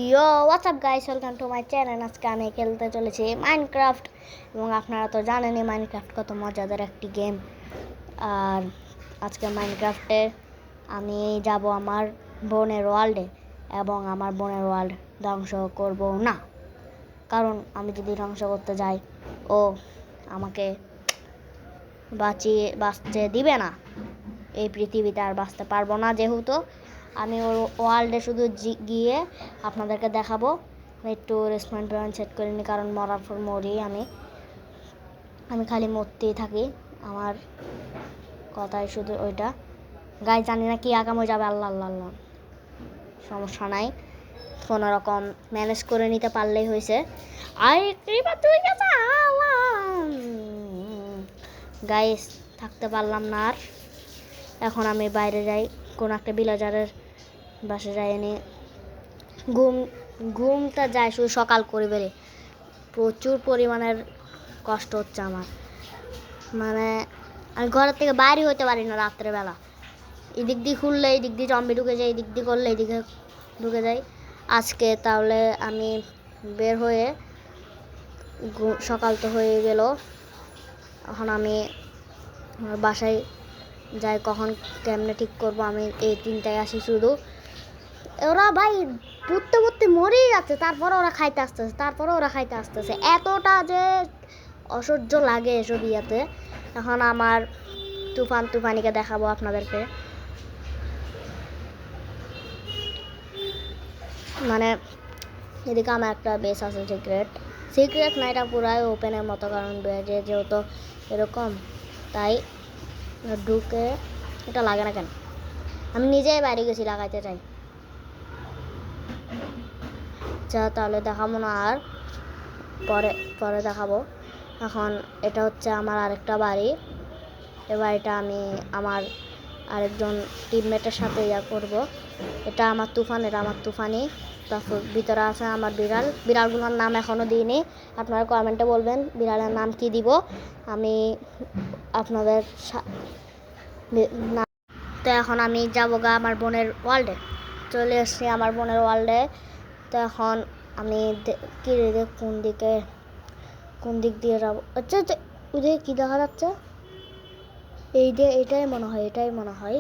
Yo WhatsApp guys, welcome to my channel. আজকে আমি খেলতে চলেছি মাইনক্রাফট, এবং আপনারা তো জানেনই মাইনক্রাফট কত মজাদার একটি গেম। আর আজকে মাইনক্রাফটে আমি যাব আমার বোনের ওয়ার্ল্ডে, এবং আমার বোনের ওয়ার্ল্ড ধ্বংস করব না, কারণ আমি যদি ধ্বংস করতে যাই ও আমাকে বাঁচতে দিবে না। এই পৃথিবীতে আর বাঁচতে পারবো না, যেহেতু আমি ওর ওয়ার্ল্ডে শুধু গিয়ে আপনাদেরকে দেখাবো। একটু রেসপন্ড সেট করিনি, কারণ মরার পর মরি আমি খালি মরতেই থাকি। আমার কথাই শুধু ওইটা। গায়ে জানি না কি আগাম হয়ে যাবে, আল্লাহ আল্লাহ আল্লাহ। সমস্যা নাই, কোনো রকম ম্যানেজ করে নিতে পারলেই হয়েছে। গাইস থাকতে পারলাম না আর। এখন আমি বাইরে যাই, কোন একটা ভিলেজারের বাসে যাই। ঘুমটা যায় শুধু সকাল করে বেরে। প্রচুর পরিমাণের কষ্ট হচ্ছে আমার, মানে আমি ঘরের থেকে বাইরে হতে পারি না রাত্রেবেলা। এদিক দিয়ে খুললে এদিক দিয়ে জম্বি ঢুকে যায়, এদিক দিয়ে করলে এদিকে ঢুকে যায়। আজকে তাহলে আমি বের হয়ে, সকাল তো হয়ে গেল, এখন আমি আমার বাসায় যাই। কখন কেমনে ঠিক করবো, আমি এই তিনটায় আসি শুধু। ওরা ভাই পুড়তে পুড়তে মরেই যাচ্ছে, তারপরে ওরা খাইতে আসতেছে এতটা যে অসহ্য লাগে এসব ইয়াতে। এখন আমার তুফানিকে দেখাবো আপনাদেরকে। মানে এদিকে আমার একটা বেস আছে, সিক্রেট না, এটা পুরাই ওপেনের মতো, কারণ যেহেতু এরকম তাই ঢুকে এটা লাগে না কেন। আমি নিজেই বাইরে গেছি, লাগাইতে চাই। আচ্ছা তাহলে দেখাবো না আর, পরে দেখাবো। এখন এটা হচ্ছে আমার আরেকটা বাড়ি। এ বাড়িটা আমি আমার আরেকজন টিমমেটের সাথে করব। এটা আমার তুফানি। তারপর ভিতরে আছে আমার বিড়ালগুলোর নাম এখনও দিইনি। আপনারা কমেন্টে বলবেন বিড়ালের নাম কি দিব, আমি আপনাদের তো এখন আমি যাবো আমার বোনের ওয়ার্ল্ডে। চলে এসছি আমার বোনের ওয়ার্ল্ডে। তো এখন আমি কোন দিক দিয়ে যাবো। আচ্ছা ওই কি দেখা যাচ্ছে, এটাই মনে হয়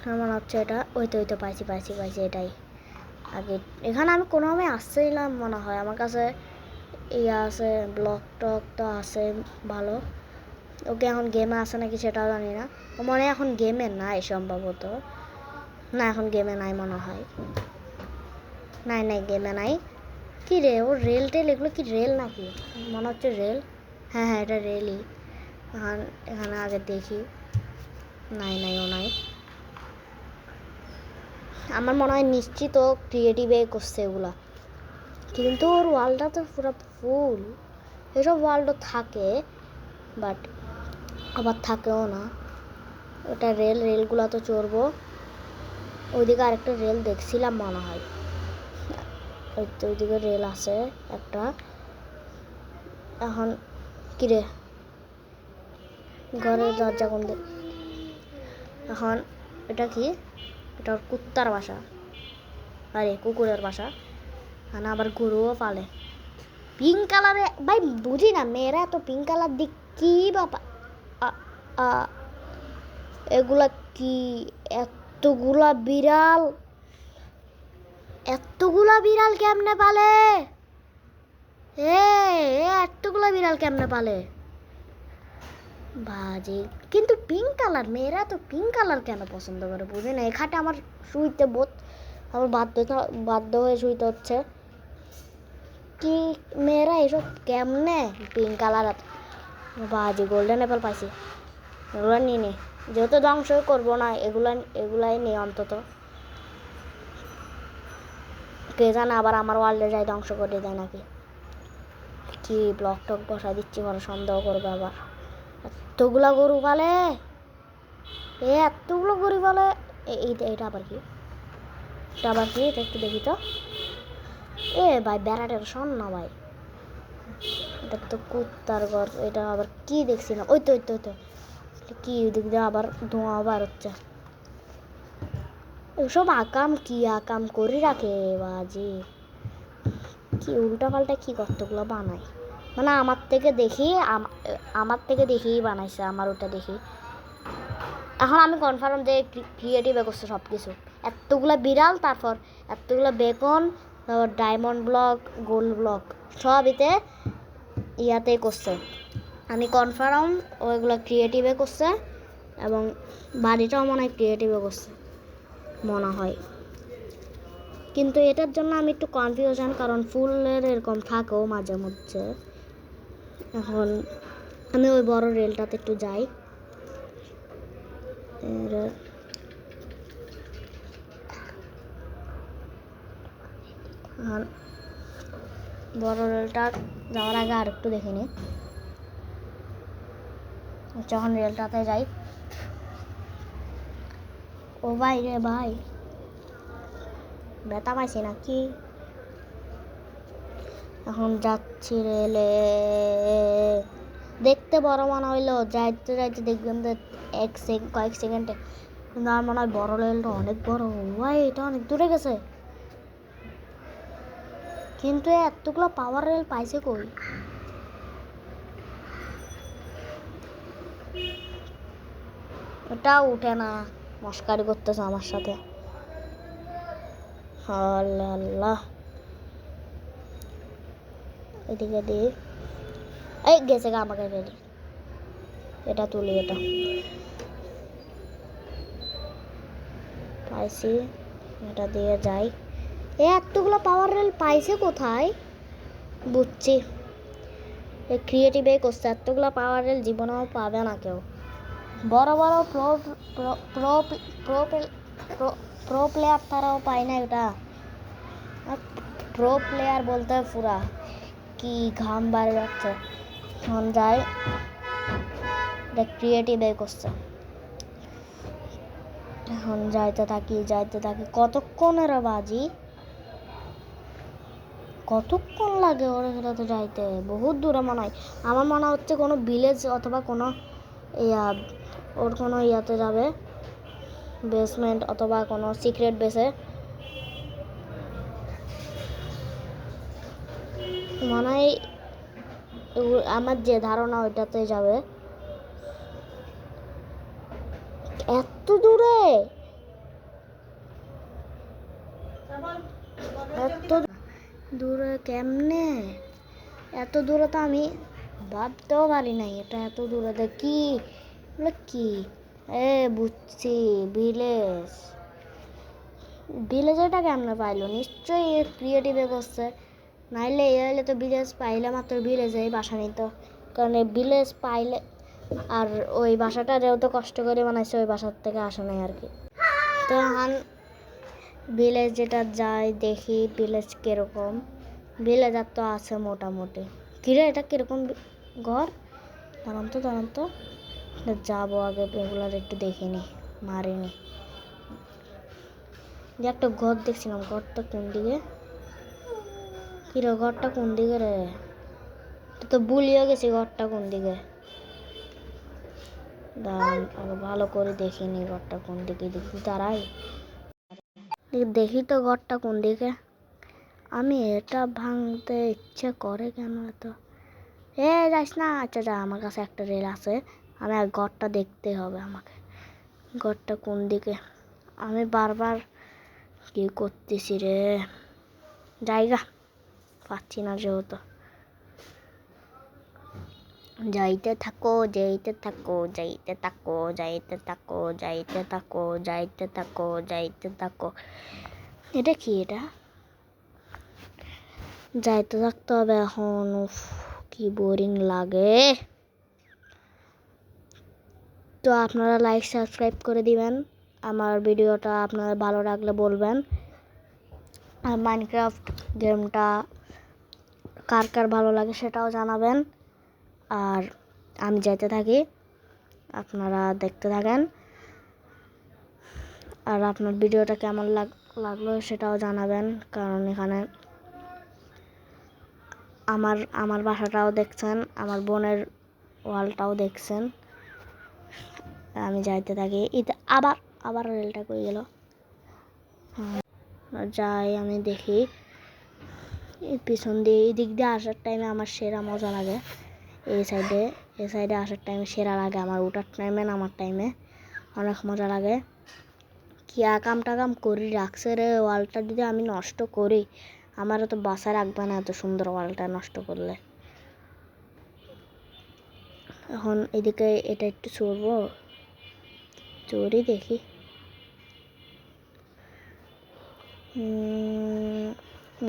আমার মনে হচ্ছে এটা। ওই তো পাইছি এটাই। আগে এখানে আমি কোনোভাবে আসছিলাম মনে হয়। আমার কাছে আছে, ব্লক টক তো আছে ভালো। ওকে এখন গেমে আছে নাকি সেটাও জানি না। ও মনে হয় এখন গেমে নাই সম্ভবত। না এখন গেমে নাই মনে হয়। নাই গেমে নাই। কি রে, ও রেল এগুলো কি রেল নাকি? মনে হচ্ছে রেল। হ্যাঁ এটা রেলই। এখানে আগে দেখি। ও নাই। আমার মনে হয় নিশ্চিত ও ক্রিয়েটিভে করছে এগুলা, কিন্তু ওর ওয়ার্ল্ডটা তো পুরো ফুল। এসব ওয়ার্ল্ডও থাকে, বাট আবার থাকেও না। ওটা রেলগুলো তো চড়বো। ওইদিকে আরেকটা রেল দেখছিলাম মনে হয়। ওইদিকে রেল আছে একটা। এখন কিরে ঘরের দরজা কোন দিক? এখন এটা কি? এটা ওর কুত্তার বাসা, আরে কুকুরের বাসা। না আবার গরুও পালে পিঙ্ক কালারে। ভাই বুঝি না, মেয়েরা এত পিঙ্ক কালার দিক কি বাবা। এগুলা কি? এতগুলা বিড়াল কেমনে পালে? এতগুলা বিড়াল কেমনে পালে বাজি। কিন্তু পিঙ্ক কালার, মেয়েরা তো পিঙ্ক কালার কেন পছন্দ করে বুঝি না। এখানে আমার শুইতে আমার বাধ্য হয়ে শুইতে হচ্ছে। কি মেয়েরা এসব কেমনে পিঙ্ক কালার বাজি। গোল্ডেন অ্যাপেল পাইছি, এগুলো নিয়ে নি, যেহেতু ধ্বংস করবো না এগুলাই নিয়ে অন্তত। কে জানে আবার আমার ওয়ার্ল্ডে যাই ধ্বংস করে দেয় নাকি। কি ব্লক টক বসাই দিচ্ছি, বড় সন্দেহ করবে আবার। এতগুলো গরু পালে, এটা আবার কি? এটা একটু দেখি তো। ভাই বেড়াটার শোন না ভাই, এটা তো কুত্তার ঘর। এটা আবার কি দেখছি না? ওই তো কি দিক দিয়ে আবার ধোঁয়া বার হচ্ছে। এসব আকাম করে রাখে বাজি। কি উল্টাপাল্টা কি কতগুলো বানায়, মানে আমার থেকে দেখেই বানাইছে, আমার ওটা দেখি। এখন আমি কনফার্ম যে ক্রিয়েটিভে করছে সব কিছু। এতগুলো বিড়াল, তারপর এতগুলো বেকন, তারপর ডায়মন্ড ব্লক, গোল্ড ব্লক, সব ইয়াতেই করছে। আমি কনফার্ম ওইগুলো ক্রিয়েটিভে করছে, এবং বাড়িটাও মনে হয় ক্রিয়েটিভে করছে মনে হয়। কিন্তু এটার জন্য আমি একটু কনফিউশন, কারণ ফুলের এরকম থাকেও মাঝে মধ্যে। এখন আমি ওই বড় রেলটাতে একটু যাই। বড় রেলটা যাওয়ার আগে আর একটু দেখে নিই। যখন রেলটাতে যাই, ও ভাই রে ভাই, ব্যথা পাইছি নাকি? এখন যাচ্ছি রেলে। দেখতে বড় মনে হইলো, যাইতে যাইতে দেখবেন যে কয়েক সেকেন্ডে, কিন্তু আমার মনে হয় বড় রেলটা অনেক বড়। ভাই এটা অনেক দূরে গেছে, কিন্তু এতগুলো পাওয়ার রেল পাইছে কই? এটা উঠে না, মস্কারি করতেছে আমার সাথে। আল্লাহ, এদিকে দিয়ে এই গেছে গা আমাকে রেডি। এটা তুলি, এটা পাইছি, এটা দিয়ে যাই। এতগুলো পাওয়ার রেল পাইছে কোথায়? বুঝছি, এই ক্রিয়েটিভে করছে। এতগুলো পাওয়ার রেল জীবনেও পাবে না কেউ। বড় বড় প্রো প্লেয়ার তারাও পায় না এটা। প্রো প্লেয়ার বলতে পুরা কি ঘাম বাড়ে যাচ্ছে। এখন যাই, এটা ক্রিয়েটিভে করছে। এখন যাইতে থাকি কতক্ষণের বাজি, কতক্ষণ লাগে ওর সাথে যাইতে? বহুত দূরে মনে হয়। আমার মনে হচ্ছে কোনো ভিলেজ অথবা কোনো ওর কোনো ইয়াতে যাবে, বেসমেন্ট অথবা কোনো সিক্রেট বেসে। মনে হয় আমার যে ধারণা ওইটাতে যাবে। এত দূরে, এত দূরে কেমনে? এত দূরে তো আমি ভাবতেও পারি নাই এটা এত দূরে। দেখি কি, বুঝছি, ভিলেজটা কেমনে পাইলো? নিশ্চয়ই ক্রিয়েটিভে করছে, নাইলে এলে তো ভিলেজ পাইলে মাত্র ভিলেজেই বাসা নিত। কারণ ভিলেজ পাইলে, আর ওই বাসাটা যেহেতু কষ্ট করে বানাইছে, ওই বাসার থেকে আসে নাই আর কি। তো এখন ভিলেজ যেটা যাই, দেখি ভিলেজ কিরকম। ভিলেজ আর তো আছে মোটামুটি। কিরে এটা কিরকম ঘর? দাঁড়ান তো যাবো আগে, এগুলো একটু দেখিনি, মারিনি। যে একটা ঘর দেখছিলাম, ঘরটা কোন দিকে? কিরে ঘরটা কোন দিকে রে? তো ভুলিয়ে গেছি ঘরটা কোন দিকে। দাঁড়ান আগে ভালো করে দেখিনি ঘরটা কোন দিকে। দাঁড়াই দেখি তো ঘরটা কোন দিকে। আমি এটা ভাঙতে ইচ্ছে করে কেন এত? যাস না। আচ্ছা যা, আমার কাছে একটা রেল আছে, আমি আর ঘরটা দেখতে হবে আমাকে। ঘরটা কোন দিকে? আমি বারবার কি করতেছি রে, জায়গা পাচ্ছি না যেহেতু। যাইতে থাকো। এটা কি? এটা যাইতে থাকতে হবে এখন। কি বোরিং লাগে। তো আপনারা লাইক সাবস্ক্রাইব করে দিবেন। আমার ভিডিওটা আপনারা ভালো লাগলে বলবেন। আর মাইনক্রাফট গেমটা কার কার ভালো লাগে সেটাও জানাবেন। আর আমি যেতে থাকি, আপনারা দেখতে থাকেন। আর আপনার ভিডিওটা কেমন লাগলো সেটাও জানাবেন, কারণ এখানে আমার বাসাটাও দেখছেন, আমার বোনের ওয়ালটাও দেখছেন। আমি যাইতে থাকি। আবার রেলটা কই গেল? যাই, আমি দেখি এই পিছন দিয়ে এই দিক দিয়ে আসার টাইমে আমার সেরা মজা লাগে। এই সাইডে আসার টাইমে সেরা লাগে আমার, ওঠার টাইমে নামার টাইমে অনেক মজা লাগে। কি আকাম টাকাম করি রাখছে রে, ওয়ালটা যদি আমি নষ্ট করি আমারও তো বাসায় রাখবে না এত সুন্দর ওয়ালটা নষ্ট করলে। এখন এদিকে এটা একটু চড়বো, চড়ি দেখি।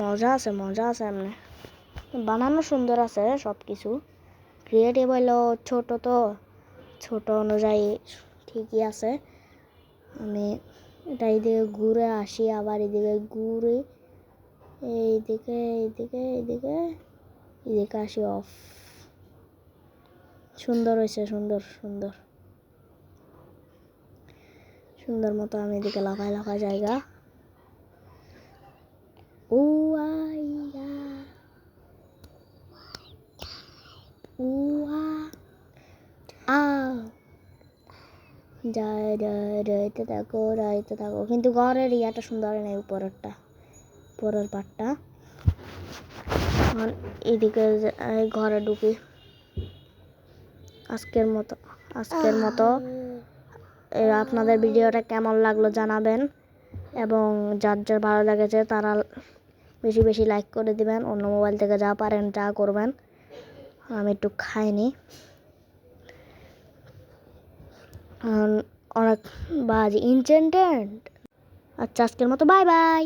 মজা আছে এমনি, বানানো সুন্দর আছে সব কিছু। ক্রিয়েটিভ হইলো ছোট অনুযায়ী ঠিকই আছে। আমি এটা এদিকে ঘুরে আসি, আবার এদিকে ঘুরে এদিকে আসি অফ। সুন্দর হয়েছে, সুন্দর মতো আমি এদিকে লাফাই জায়গা। ও আইয়া আ যাইতে থাকো কিন্তু ঘরের ইয়াটা সুন্দর নেই, পরের পাটটা। এদিকে ঘরে ঢুকি। আজকের মতো আপনাদের ভিডিওটা কেমন লাগলো জানাবেন, এবং যার ভালো লেগেছে তারা বেশি লাইক করে দিবেন। অন্য মোবাইল থেকে যা পারেন যা করবেন। আমি একটু খাইনি, অনেক বাজে ইনটেন্টেড। আচ্ছা, আজকের মতো বাই বাই।